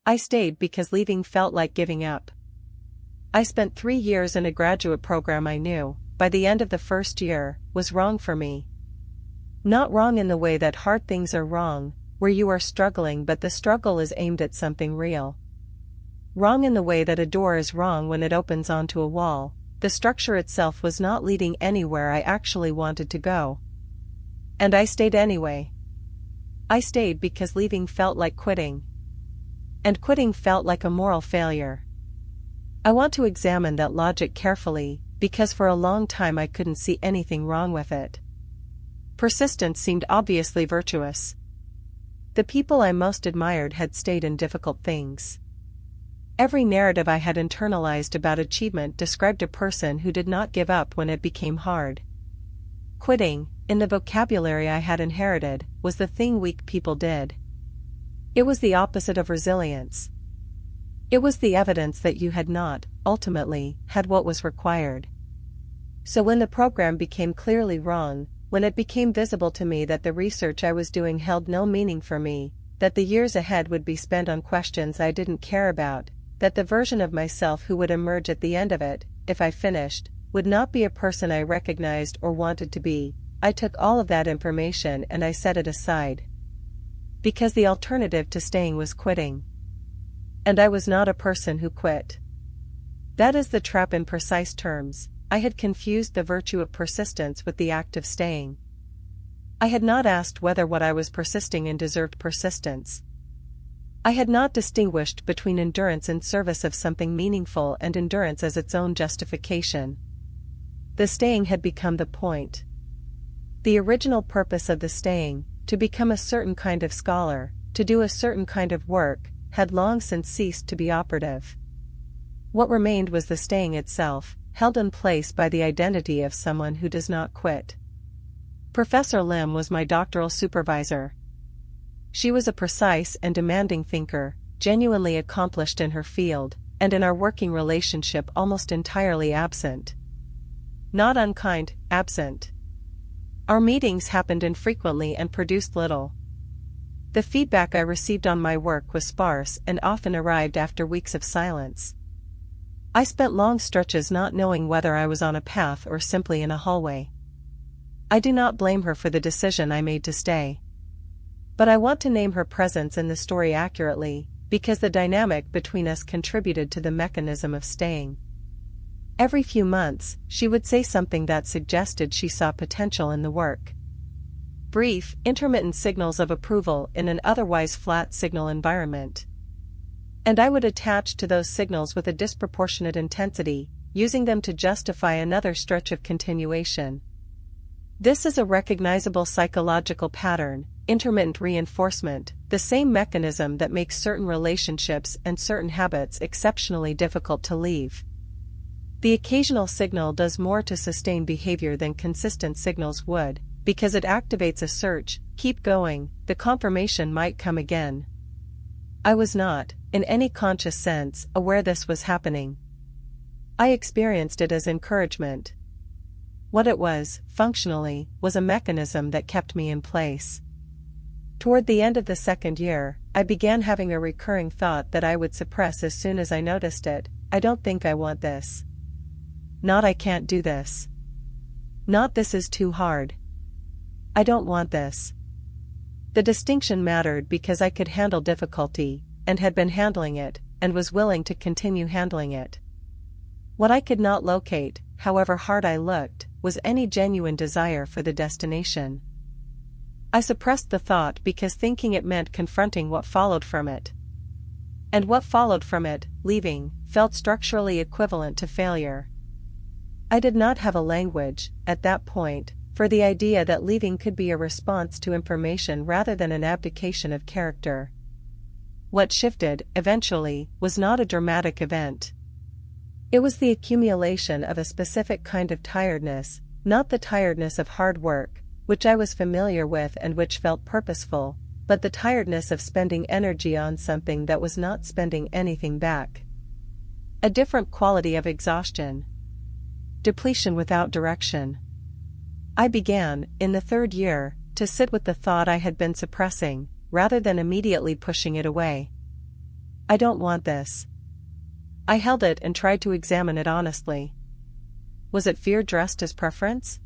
I stayed because leaving felt like giving up. I spent 3 years in a graduate program I knew, by the end of the first year, was wrong for me. Not wrong in the way that hard things are wrong, where you are struggling but the struggle is aimed at something real. Wrong in the way that a door is wrong when it opens onto a wall, the structure itself was not leading anywhere I actually wanted to go. And I stayed anyway. I stayed because leaving felt like quitting. And quitting felt like a moral failure. I want to examine that logic carefully, because for a long time I couldn't see anything wrong with it. Persistence seemed obviously virtuous. The people I most admired had stayed in difficult things. Every narrative I had internalized about achievement described a person who did not give up when it became hard. Quitting, in the vocabulary I had inherited, was the thing weak people did. It was the opposite of resilience. It was the evidence that you had not, ultimately, had what was required. So when the program became clearly wrong, when it became visible to me that the research I was doing held no meaning for me, that the years ahead would be spent on questions I didn't care about, that the version of myself who would emerge at the end of it, if I finished, would not be a person I recognized or wanted to be, I took all of that information and I set it aside. Because the alternative to staying was quitting. And I was not a person who quit. That is the trap in precise terms. I had confused the virtue of persistence with the act of staying. I had not asked whether what I was persisting in deserved persistence. I had not distinguished between endurance in service of something meaningful and endurance as its own justification. The staying had become the point. The original purpose of the staying, to become a certain kind of scholar, to do a certain kind of work, had long since ceased to be operative. What remained was the staying itself, held in place by the identity of someone who does not quit. Professor Lim was my doctoral supervisor. She was a precise and demanding thinker, genuinely accomplished in her field, and in our working relationship almost entirely absent. Not unkind, absent. Our meetings happened infrequently and produced little. The feedback I received on my work was sparse and often arrived after weeks of silence. I spent long stretches not knowing whether I was on a path or simply in a hallway. I do not blame her for the decision I made to stay. But I want to name her presence in the story accurately, because the dynamic between us contributed to the mechanism of staying. Every few months, she would say something that suggested she saw potential in the work. Brief, intermittent signals of approval in an otherwise flat signal environment. And I would attach to those signals with a disproportionate intensity, using them to justify another stretch of continuation. This is a recognizable psychological pattern, intermittent reinforcement, the same mechanism that makes certain relationships and certain habits exceptionally difficult to leave. The occasional signal does more to sustain behavior than consistent signals would, because it activates a search, keep going, the confirmation might come again. I was not, in any conscious sense, aware this was happening. I experienced it as encouragement. What it was, functionally, was a mechanism that kept me in place. Toward the end of the second year, I began having a recurring thought that I would suppress as soon as I noticed it: I don't think I want this. Not I can't do this. Not this is too hard. I don't want this. The distinction mattered because I could handle difficulty, and had been handling it, and was willing to continue handling it. What I could not locate, however hard I looked, was any genuine desire for the destination. I suppressed the thought because thinking it meant confronting what followed from it. And what followed from it, leaving, felt structurally equivalent to failure. I did not have a language, at that point, for the idea that leaving could be a response to information rather than an abdication of character. What shifted, eventually, was not a dramatic event. It was the accumulation of a specific kind of tiredness, not the tiredness of hard work, which I was familiar with and which felt purposeful, but the tiredness of spending energy on something that was not spending anything back. A different quality of exhaustion. Depletion without direction. I began, in the third year, to sit with the thought I had been suppressing, rather than immediately pushing it away. I don't want this. I held it and tried to examine it honestly. Was it fear dressed as preference?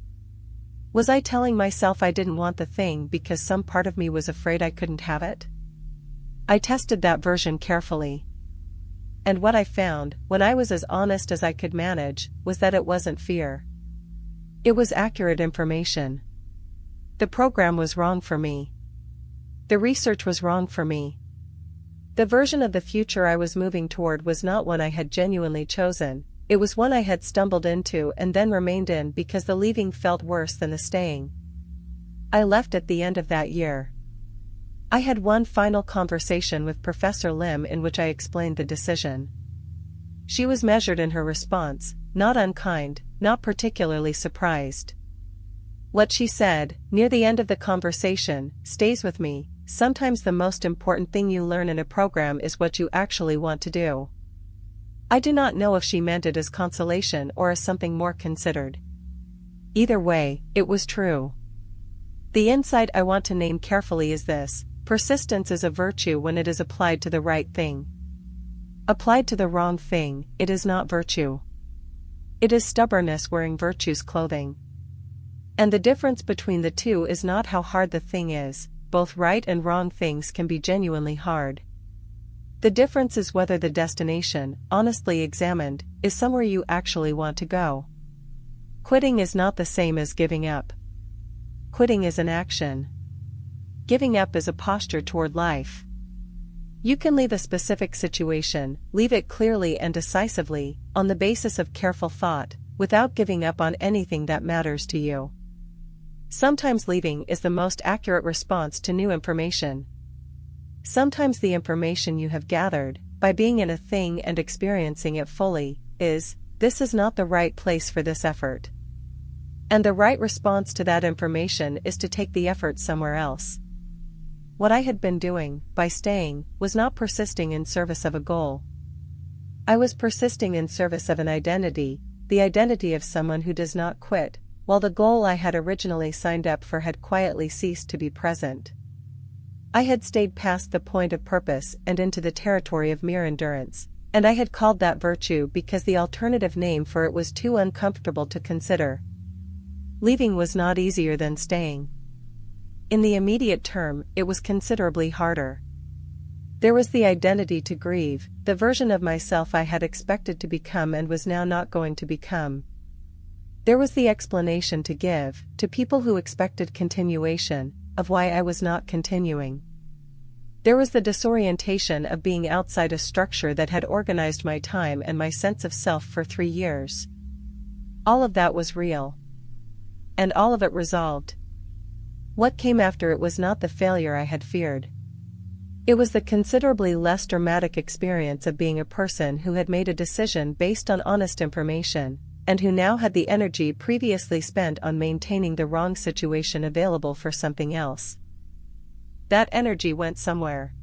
Was I telling myself I didn't want the thing because some part of me was afraid I couldn't have it? I tested that version carefully. And what I found, when I was as honest as I could manage, was that it wasn't fear. It was accurate information. The program was wrong for me. The research was wrong for me. The version of the future I was moving toward was not one I had genuinely chosen, it was one I had stumbled into and then remained in because the leaving felt worse than the staying. I left at the end of that year. I had one final conversation with Professor Lim in which I explained the decision. She was measured in her response, not unkind, not particularly surprised. What she said, near the end of the conversation, stays with me. Sometimes the most important thing you learn in a program is what you actually want to do. I do not know if she meant it as consolation or as something more considered. Either way, it was true. The insight I want to name carefully is this: persistence is a virtue when it is applied to the right thing. Applied to the wrong thing, it is not virtue. It is stubbornness wearing virtue's clothing. And the difference between the two is not how hard the thing is. Both right and wrong things can be genuinely hard. The difference is whether the destination, honestly examined, is somewhere you actually want to go. Quitting is not the same as giving up. Quitting is an action. Giving up is a posture toward life. You can leave a specific situation, leave it clearly and decisively, on the basis of careful thought, without giving up on anything that matters to you. Sometimes leaving is the most accurate response to new information. Sometimes the information you have gathered, by being in a thing and experiencing it fully, is, this is not the right place for this effort. And the right response to that information is to take the effort somewhere else. What I had been doing, by staying, was not persisting in service of a goal. I was persisting in service of an identity, the identity of someone who does not quit, while the goal I had originally signed up for had quietly ceased to be present. I had stayed past the point of purpose and into the territory of mere endurance, and I had called that virtue because the alternative name for it was too uncomfortable to consider. Leaving was not easier than staying. In the immediate term, it was considerably harder. There was the identity to grieve, the version of myself I had expected to become and was now not going to become. There was the explanation to give, to people who expected continuation, of why I was not continuing. There was the disorientation of being outside a structure that had organized my time and my sense of self for 3 years. All of that was real. And all of it resolved. What came after it was not the failure I had feared. It was the considerably less dramatic experience of being a person who had made a decision based on honest information, and who now had the energy previously spent on maintaining the wrong situation available for something else. That energy went somewhere.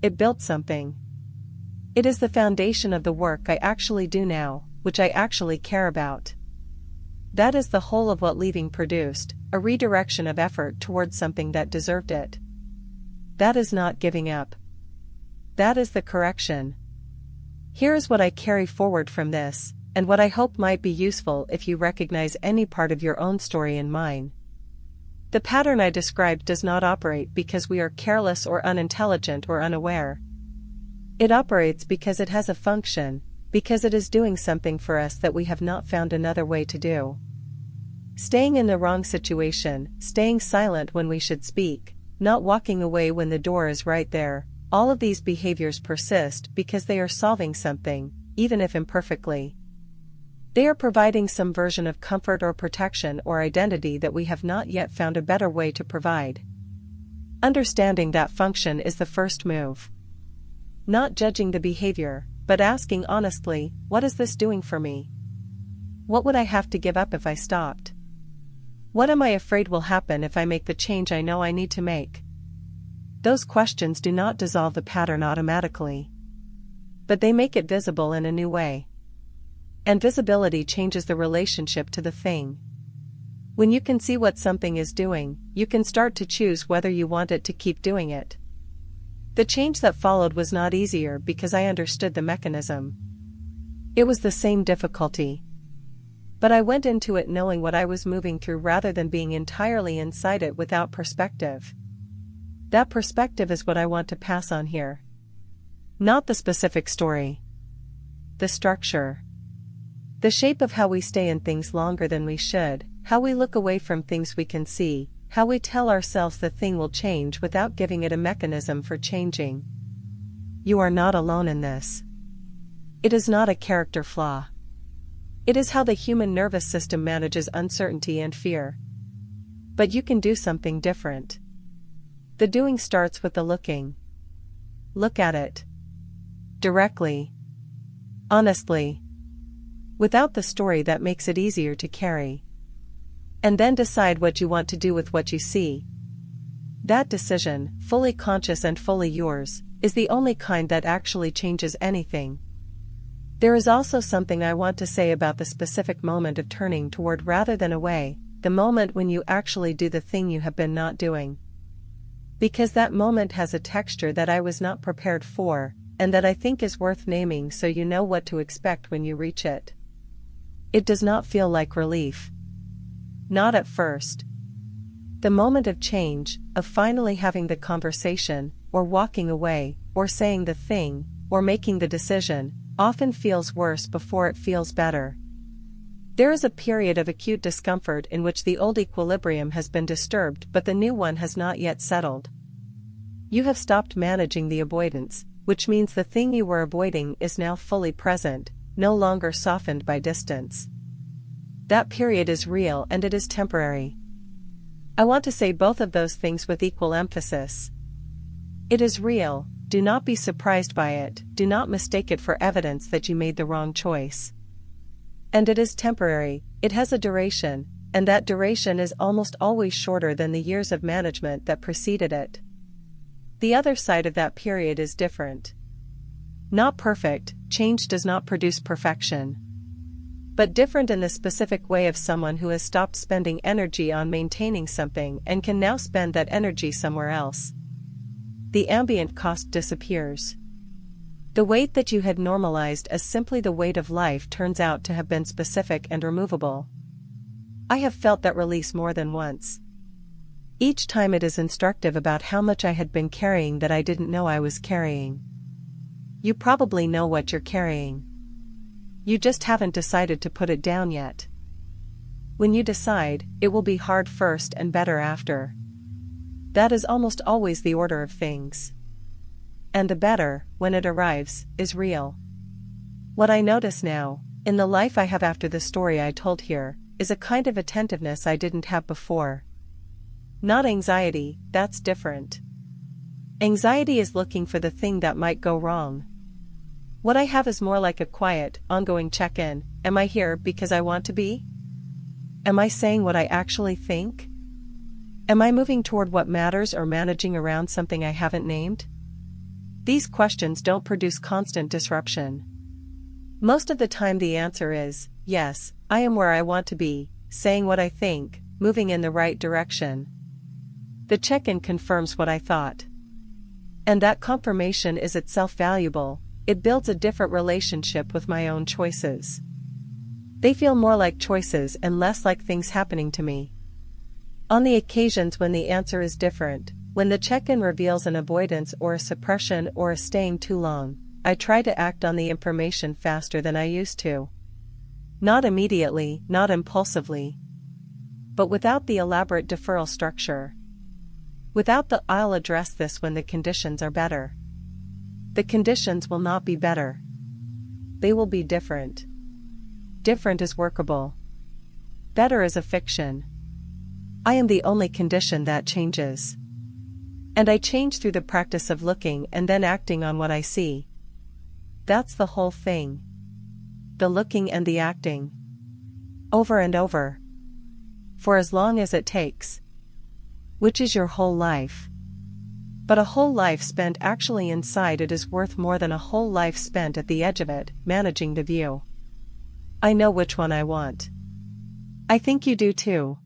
It built something. It is the foundation of the work I actually do now, which I actually care about. That is the whole of what leaving produced, a redirection of effort towards something that deserved it. That is not giving up. That is the correction. Here is what I carry forward from this, and what I hope might be useful if you recognize any part of your own story in mine. The pattern I described does not operate because we are careless or unintelligent or unaware. It operates because it has a function, because it is doing something for us that we have not found another way to do. Staying in the wrong situation, staying silent when we should speak, not walking away when the door is right there, all of these behaviors persist because they are solving something, even if imperfectly. They are providing some version of comfort or protection or identity that we have not yet found a better way to provide. Understanding that function is the first move. Not judging the behavior, but asking honestly, what is this doing for me? What would I have to give up if I stopped? What am I afraid will happen if I make the change I know I need to make? Those questions do not dissolve the pattern automatically. But they make it visible in a new way. And visibility changes the relationship to the thing. When you can see what something is doing, you can start to choose whether you want it to keep doing it. The change that followed was not easier because I understood the mechanism. It was the same difficulty. But I went into it knowing what I was moving through rather than being entirely inside it without perspective. That perspective is what I want to pass on here. Not the specific story. The structure. The shape of how we stay in things longer than we should, how we look away from things we can see, how we tell ourselves the thing will change without giving it a mechanism for changing. You are not alone in this. It is not a character flaw. It is how the human nervous system manages uncertainty and fear. But you can do something different. The doing starts with the looking. Look at it. Directly. Honestly. Without the story that makes it easier to carry. And then decide what you want to do with what you see. That decision, fully conscious and fully yours, is the only kind that actually changes anything. There is also something I want to say about the specific moment of turning toward rather than away, the moment when you actually do the thing you have been not doing. Because that moment has a texture that I was not prepared for, and that I think is worth naming so you know what to expect when you reach it. It does not feel like relief. Not at first. The moment of change, of finally having the conversation, or walking away, or saying the thing, or making the decision, often feels worse before it feels better. There is a period of acute discomfort in which the old equilibrium has been disturbed but the new one has not yet settled. You have stopped managing the avoidance, which means the thing you were avoiding is now fully present, no longer softened by distance. That period is real and it is temporary. I want to say both of those things with equal emphasis. It is real. Do not be surprised by it, do not mistake it for evidence that you made the wrong choice. And it is temporary, it has a duration, and that duration is almost always shorter than the years of management that preceded it. The other side of that period is different. Not perfect, change does not produce perfection. But different in the specific way of someone who has stopped spending energy on maintaining something and can now spend that energy somewhere else. The ambient cost disappears. The weight that you had normalized as simply the weight of life turns out to have been specific and removable. I have felt that release more than once. Each time it is instructive about how much I had been carrying that I didn't know I was carrying. You probably know what you're carrying. You just haven't decided to put it down yet. When you decide, it will be hard first and better after. That is almost always the order of things. And the better, when it arrives, is real. What I notice now, in the life I have after the story I told here, is a kind of attentiveness I didn't have before. Not anxiety, that's different. Anxiety is looking for the thing that might go wrong. What I have is more like a quiet, ongoing check-in. Am I here because I want to be? Am I saying what I actually think? Am I moving toward what matters or managing around something I haven't named? These questions don't produce constant disruption. Most of the time the answer is, yes, I am where I want to be, saying what I think, moving in the right direction. The check-in confirms what I thought. And that confirmation is itself valuable, it builds a different relationship with my own choices. They feel more like choices and less like things happening to me. On the occasions when the answer is different, when the check-in reveals an avoidance or a suppression or a staying too long, I try to act on the information faster than I used to. Not immediately, not impulsively. But without the elaborate deferral structure. Without the "I'll address this when the conditions are better." The conditions will not be better. They will be different. Different is workable. Better is a fiction. I am the only condition that changes. And I change through the practice of looking and then acting on what I see. That's the whole thing. The looking and the acting. Over and over. For as long as it takes. Which is your whole life. But a whole life spent actually inside it is worth more than a whole life spent at the edge of it, managing the view. I know which one I want. I think you do too.